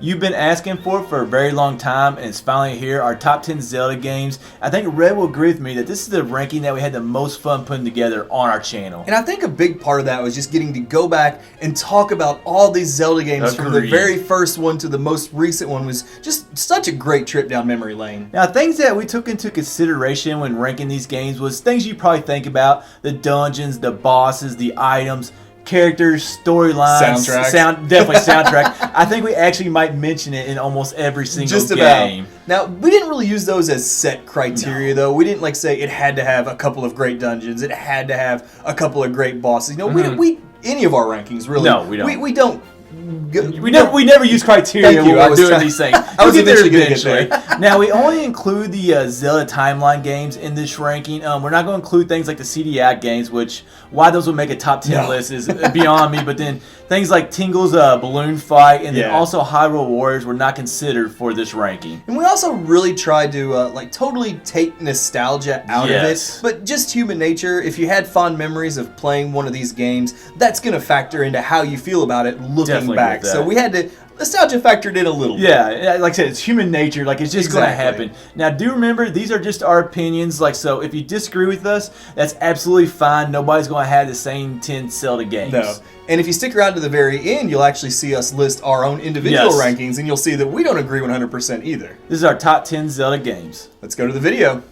You've been asking for a very long time, and it's finally here. Our top 10 Zelda games. I think Red will agree with me that this is the ranking that we had the most fun putting together on our channel. And I think a big part of that was just getting to go back and talk about all these Zelda games from the very first one to the most recent one was just such a great trip down memory lane. Now, things that we took into consideration when ranking these games was things you probably think about: the dungeons, the bosses, the items, characters, storylines, definitely soundtrack. I think we actually might mention it in almost every single game. Now, we didn't really use those as set criteria, though. We didn't like say it had to have a couple of great dungeons, it had to have a couple of great bosses. You know, we any of our rankings really. No, we don't. We don't. We never use criteria when we're doing these things. I was eventually going to get there. Now, we only include the Zelda timeline games in this ranking. We're not going to include things like the CDI games, which why those would make a top 10 list is beyond me. But then things like Tingle's balloon fight and then also Hyrule Warriors were not considered for this ranking. And we also really tried to like totally take nostalgia out of it. But just human nature, if you had fond memories of playing one of these games, that's going to factor into how you feel about it looking back. So we had to nostalgia factored in a little bit. Yeah, like I said, it's human nature. Like, it's just going to happen. Now, do remember, these are just our opinions. Like, so if you disagree with us, that's absolutely fine. Nobody's going to have the same 10 Zelda games. No. And if you stick around to the very end, you'll actually see us list our own individual rankings, and you'll see that we don't agree 100% either. This is our top 10 Zelda games. Let's go to the video.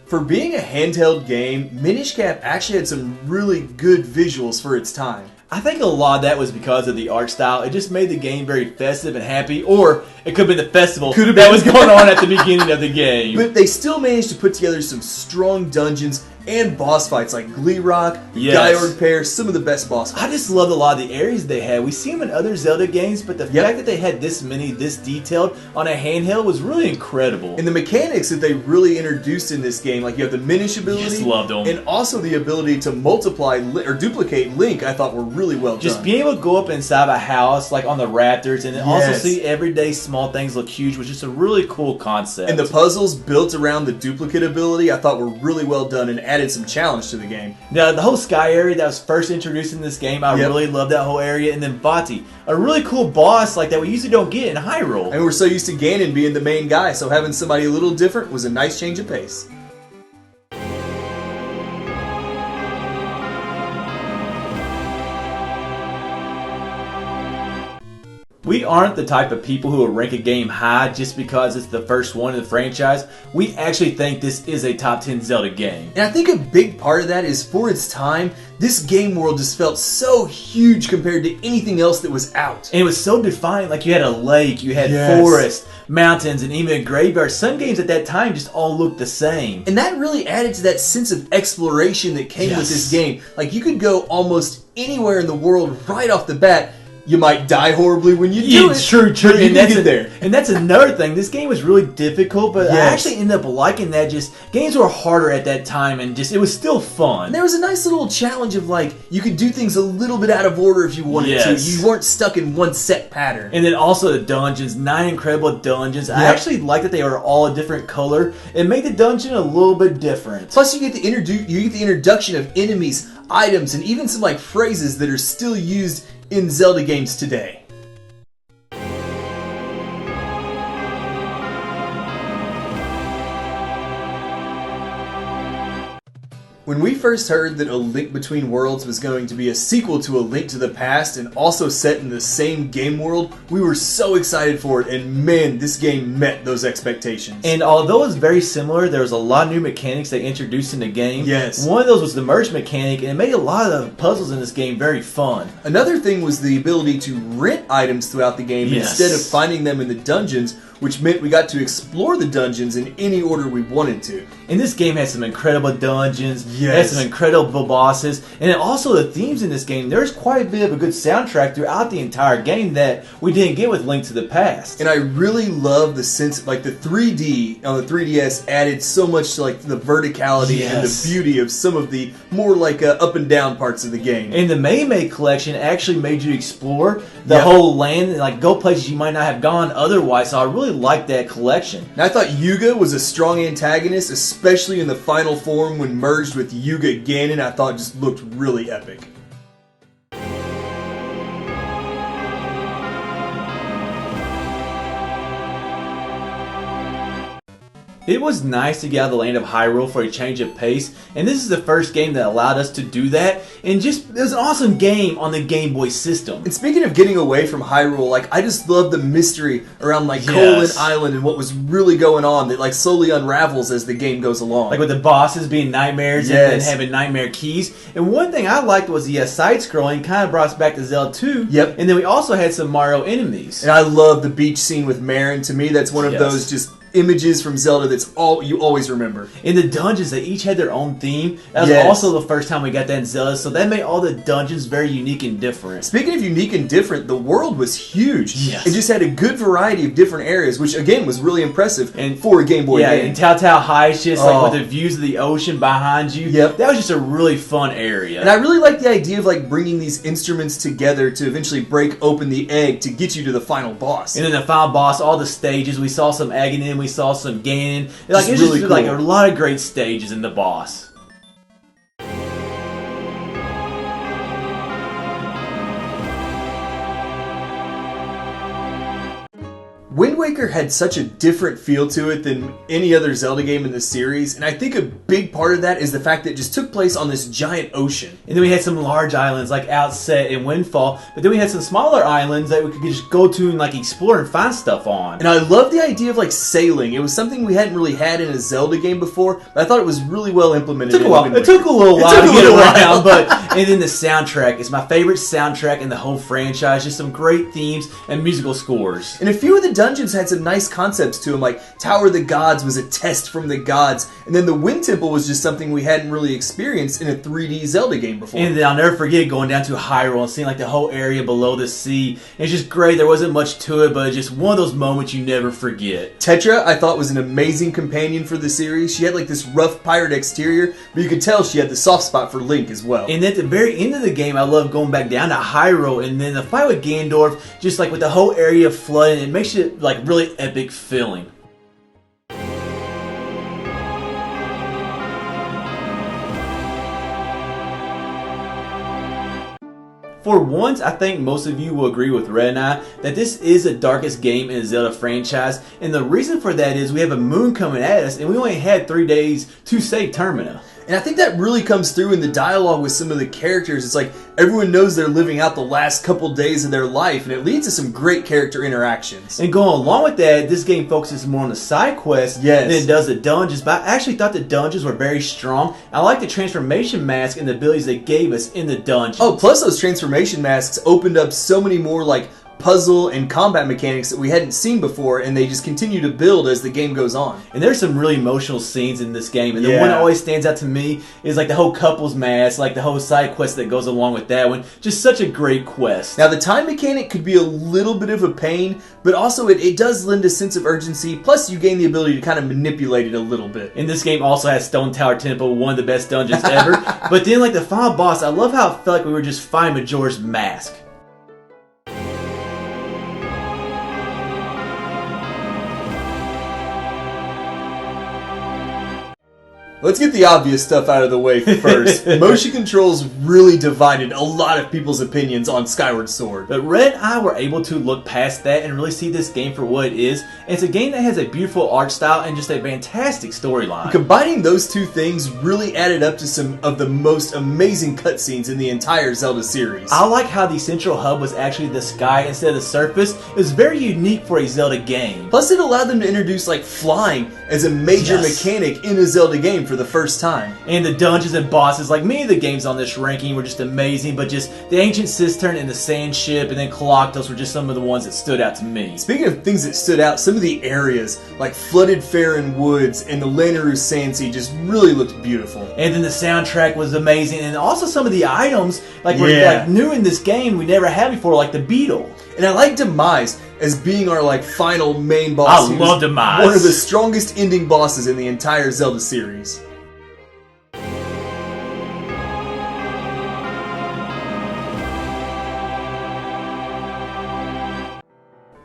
For being a handheld game, Minish Cap actually had some really good visuals for its time. I think a lot of that was because of the art style. It just made the game very festive and happy, or it could have been the festival that was going on at the beginning of the game. But they still managed to put together some strong dungeons and boss fights like Glee Rock, Skyward Pair, some of the best boss fights. I just loved a lot of the areas they had. We see them in other Zelda games, but the fact that they had this many, this detailed on a handheld was really incredible. And the mechanics that they really introduced in this game, like you have the Minish ability, just loved them. And also the ability to multiply or duplicate Link, I thought were really well done. Just being able to go up inside a house, like on the Raptors, and then also see everyday small things look huge was just a really cool concept. And the puzzles built around the duplicate ability, I thought were really well done and added some challenge to the game. Now, the whole sky area that was first introduced in this game, I really loved that whole area. And then Vati, a really cool boss like that we usually don't get in Hyrule. And we're so used to Ganon being the main guy, so having somebody a little different was a nice change of pace. We aren't the type of people who will rank a game high just because it's the first one in the franchise. We actually think this is a top 10 Zelda game. And I think a big part of that is for its time, this game world just felt so huge compared to anything else that was out. And it was so defined, like you had a lake, you had forest, mountains, and even a graveyard. Some games at that time just all looked the same. And that really added to that sense of exploration that came with this game. Like, you could go almost anywhere in the world right off the bat. You might die horribly when you do it. True. And that's there. And that's another thing. This game was really difficult, but I actually ended up liking that. Just games were harder at that time, and just it was still fun. And there was a nice little challenge of like you could do things a little bit out of order if you wanted to. You weren't stuck in one set pattern. And then also the dungeons, 9 incredible dungeons. I actually like that they were all a different color. It made the dungeon a little bit different. Plus, you get the introduction of enemies, items, and even some like phrases that are still used in Zelda games today. When we first heard that A Link Between Worlds was going to be a sequel to A Link to the Past and also set in the same game world, we were so excited for it, and man, this game met those expectations. And although it's very similar, there was a lot of new mechanics they introduced in the game. One of those was the merge mechanic, and it made a lot of the puzzles in this game very fun. Another thing was the ability to rent items throughout the game instead of finding them in the dungeons, which meant we got to explore the dungeons in any order we wanted to. And this game has some incredible dungeons, it has some incredible bosses, and then also the themes in this game. There's quite a bit of a good soundtrack throughout the entire game that we didn't get with Link to the Past. And I really love the sense, like the 3D on the 3DS added so much to like the verticality and the beauty of some of the more like up and down parts of the game. And the May collection actually made you explore the whole land and like go places you might not have gone otherwise, so I really liked that collection. And I thought Yuga was a strong antagonist, especially in the final form when merged with with Yuga Ganon I thought just looked really epic. It was nice to get out of the land of Hyrule for a change of pace, and this is the first game that allowed us to do that, and just, it was an awesome game on the Game Boy system. And speaking of getting away from Hyrule, like, I just love the mystery around, like, Colin Island and what was really going on that, like, slowly unravels as the game goes along. Like with the bosses being nightmares and then having nightmare keys. And one thing I liked was the side-scrolling kind of brought us back to Zelda 2. Yep. And then we also had some Mario enemies. And I love the beach scene with Marin. To me, that's one of those just images from Zelda that's all you always remember. In the dungeons, they each had their own theme. That was also the first time we got that in Zelda, so that made all the dungeons very unique and different. Speaking of unique and different, the world was huge. Yes. It just had a good variety of different areas, which again was really impressive for a Game Boy game. And Tao Tao High is just like with the views of the ocean behind you. Yep. That was just a really fun area. And I really like the idea of like bringing these instruments together to eventually break open the egg to get you to the final boss. And then the final boss, all the stages, we saw some Aghanim, we saw some Ganon. Like, it's really just cool. like a lot of great stages in the boss. Wind Waker had such a different feel to it than any other Zelda game in the series, and I think a big part of that is the fact that it just took place on this giant ocean. And then we had some large islands like Outset and Windfall, but then we had some smaller islands that we could just go to and like explore and find stuff on. And I love the idea of like sailing. It was something we hadn't really had in a Zelda game before, but I thought it was really well implemented. It took a while. It took a little while to get around, but and then the soundtrack is my favorite soundtrack in the whole franchise. Just some great themes and musical scores. And a few of the dungeons had some nice concepts to them, like Tower of the Gods was a test from the gods, and then the Wind Temple was just something we hadn't really experienced in a 3D Zelda game before. And then I'll never forget going down to Hyrule and seeing like the whole area below the sea. It's just great. There wasn't much to it, but it's just one of those moments you never forget. Tetra, I thought, was an amazing companion for the series. She had like this rough pirate exterior, but you could tell she had the soft spot for Link as well. And at the very end of the game, I love going back down to Hyrule, and then the fight with Ganondorf, just like with the whole area flooding, it makes it like really epic feeling. For once, I think most of you will agree with Red and I that this is the darkest game in the Zelda franchise, and the reason for that is we have a moon coming at us, and we only had 3 days to save Termina. And I think that really comes through in the dialogue with some of the characters. It's like everyone knows they're living out the last couple days of their life, and it leads to some great character interactions. And going along with that, this game focuses more on the side quests than it does the dungeons, but I actually thought the dungeons were very strong. I like the transformation mask and the abilities they gave us in the dungeons. Oh, plus those transformation masks opened up so many more like puzzle and combat mechanics that we hadn't seen before, and they just continue to build as the game goes on. And there's some really emotional scenes in this game, and the one that always stands out to me is like the whole couples mask, like the whole side quest that goes along with that one. Just such a great quest. Now the time mechanic could be a little bit of a pain, but also it does lend a sense of urgency, plus you gain the ability to kind of manipulate it a little bit. And this game also has Stone Tower Temple, one of the best dungeons ever. But then like the final boss, I love how it felt like we were just fighting Majora's Mask. Let's get the obvious stuff out of the way first. Motion controls really divided a lot of people's opinions on Skyward Sword. But Red and I were able to look past that and really see this game for what it is. And it's a game that has a beautiful art style and just a fantastic storyline. Combining those two things really added up to some of the most amazing cutscenes in the entire Zelda series. I like how the central hub was actually the sky instead of the surface. It was very unique for a Zelda game. Plus it allowed them to introduce like flying as a major mechanic in a Zelda game for the first time. And the dungeons and bosses, like many of the games on this ranking, were just amazing, but just the Ancient Cistern and the Sand Ship and then Coloctos were just some of the ones that stood out to me. Speaking of things that stood out, some of the areas, like Flooded Faron Woods and the Lanayru Sand Sea, just really looked beautiful. And then the soundtrack was amazing, and also some of the items, like were like new in this game we never had before, like the beetle. And I like Demise as being our like final main boss. I love Demise. One of the strongest ending bosses in the entire Zelda series.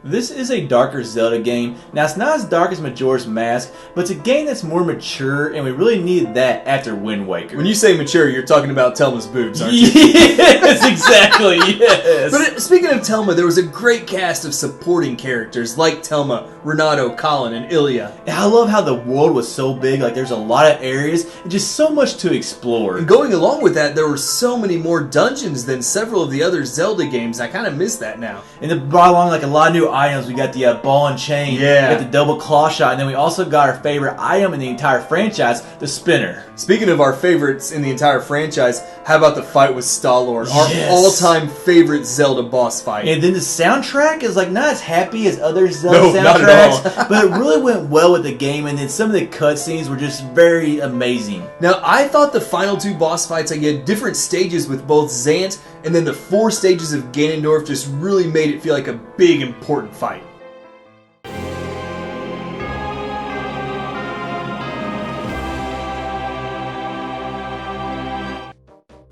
This is a darker Zelda game. Now, it's not as dark as Majora's Mask, but it's a game that's more mature, and we really needed that after Wind Waker. When you say mature, you're talking about Telma's boobs, aren't you? Yes, exactly, yes. But speaking of Telma, there was a great cast of supporting characters like Telma, Renato, Colin, and Ilya. And I love how the world was so big, like there's a lot of areas, and just so much to explore. And going along with that, there were so many more dungeons than several of the other Zelda games. I kind of miss that now. And it brought along like a lot of new items. We got the ball and chain, we got the double claw shot, and then we also got our favorite item in the entire franchise, the spinner. Speaking of our favorites in the entire franchise, how about the fight with Star-Lord, our all-time favorite Zelda boss fight? And then the soundtrack is like not as happy as other Zelda soundtracks, but it really went well with the game, and then some of the cutscenes were just very amazing. Now, I thought the final two boss fights, like, you had different stages with both Zant, and then the 4 stages of Ganondorf just really made it feel like a big, important fight.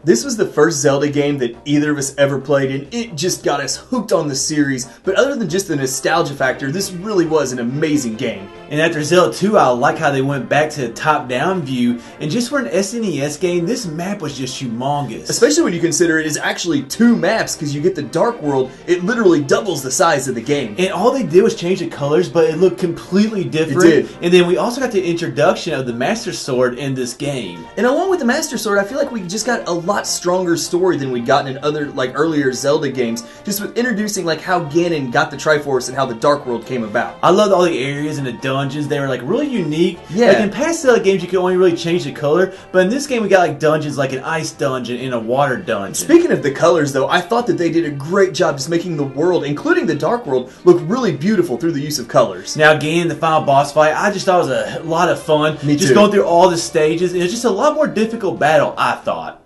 This was the first Zelda game that either of us ever played, and it just got us hooked on the series. But other than just the nostalgia factor, this really was an amazing game. And after Zelda 2, I like how they went back to the top-down view, and just for an SNES game, this map was just humongous. Especially when you consider it is actually 2 maps, because you get the Dark World, it literally doubles the size of the game. And all they did was change the colors, but it looked completely different. It did. And then we also got the introduction of the Master Sword in this game. And along with the Master Sword, I feel like we just got a lot stronger story than we'd gotten in other, like, earlier Zelda games, just with introducing, like, how Ganon got the Triforce and how the Dark World came about. I loved all the areas and the dungeons. They were, like, really unique. Yeah. Like, in past Zelda games, you could only really change the color, but in this game, we got, like, dungeons, like an ice dungeon and a water dungeon. Speaking of the colors, though, I thought that they did a great job just making the world, including the Dark World, look really beautiful through the use of colors. Now, again, the final boss fight, I just thought it was a lot of fun. Me just too. going through all the stages, and it's just a lot more difficult battle, I thought.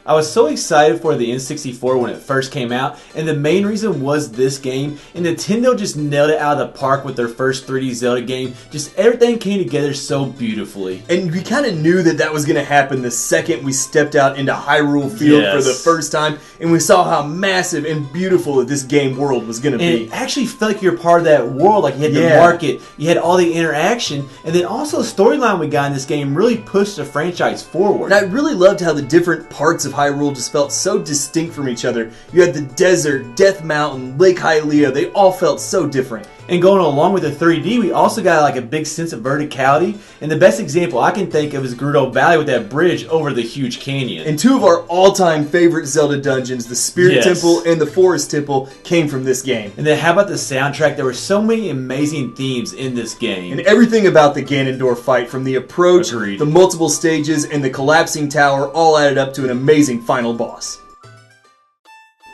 I was so excited for the N64 when it first came out, and the main reason was this game, and Nintendo just nailed it out of the park with their first 3D Zelda game. Just everything came together so beautifully. And we kind of knew that that was going to happen the second we stepped out into Hyrule Field for the first time, and we saw how massive and beautiful that this game world was going to be. It actually felt like you're part of that world, like you had the market, you had all the interaction, and then also the storyline we got in this game really pushed the franchise forward. And I really loved how the different parts of Hyrule just felt so distinct from each other. You had the desert, Death Mountain, Lake Hylia, they all felt so different. And going along with the 3D, we also got like a big sense of verticality. And the best example I can think of is Gerudo Valley with that bridge over the huge canyon. And 2 of our all-time favorite Zelda dungeons, the Spirit Temple and the Forest Temple, came from this game. And then how about the soundtrack? There were so many amazing themes in this game. And everything about the Ganondorf fight, from the approach, Agreed. the multiple stages, and the collapsing tower, all added up to an amazing final boss.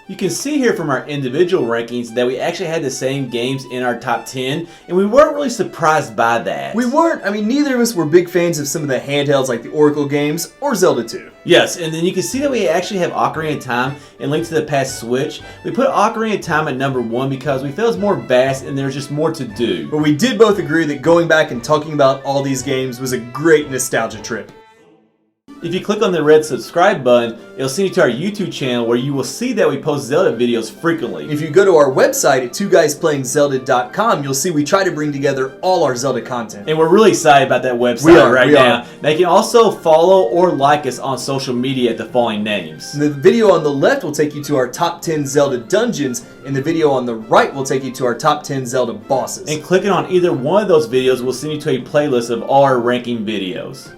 You can see here from our individual rankings that we actually had the same games in our top 10, and we weren't really surprised by that. We weren't. I mean, neither of us were big fans of some of the handhelds like the Oracle games or Zelda 2. Yes, and then you can see that we actually have Ocarina of Time and Link to the Past Switch. We put Ocarina of Time at number 1 because we felt it's more vast and there's just more to do. But we did both agree that going back and talking about all these games was a great nostalgia trip. If you click on the red subscribe button, it'll send you to our YouTube channel where you will see that we post Zelda videos frequently. If you go to our website at 2guysplayingzelda.com, you'll see we try to bring together all our Zelda content. And we're really excited about that website right now. Now you can also follow or like us on social media at the following names. The video on the left will take you to our top 10 Zelda dungeons, and the video on the right will take you to our top 10 Zelda bosses. And clicking on either one of those videos will send you to a playlist of all our ranking videos.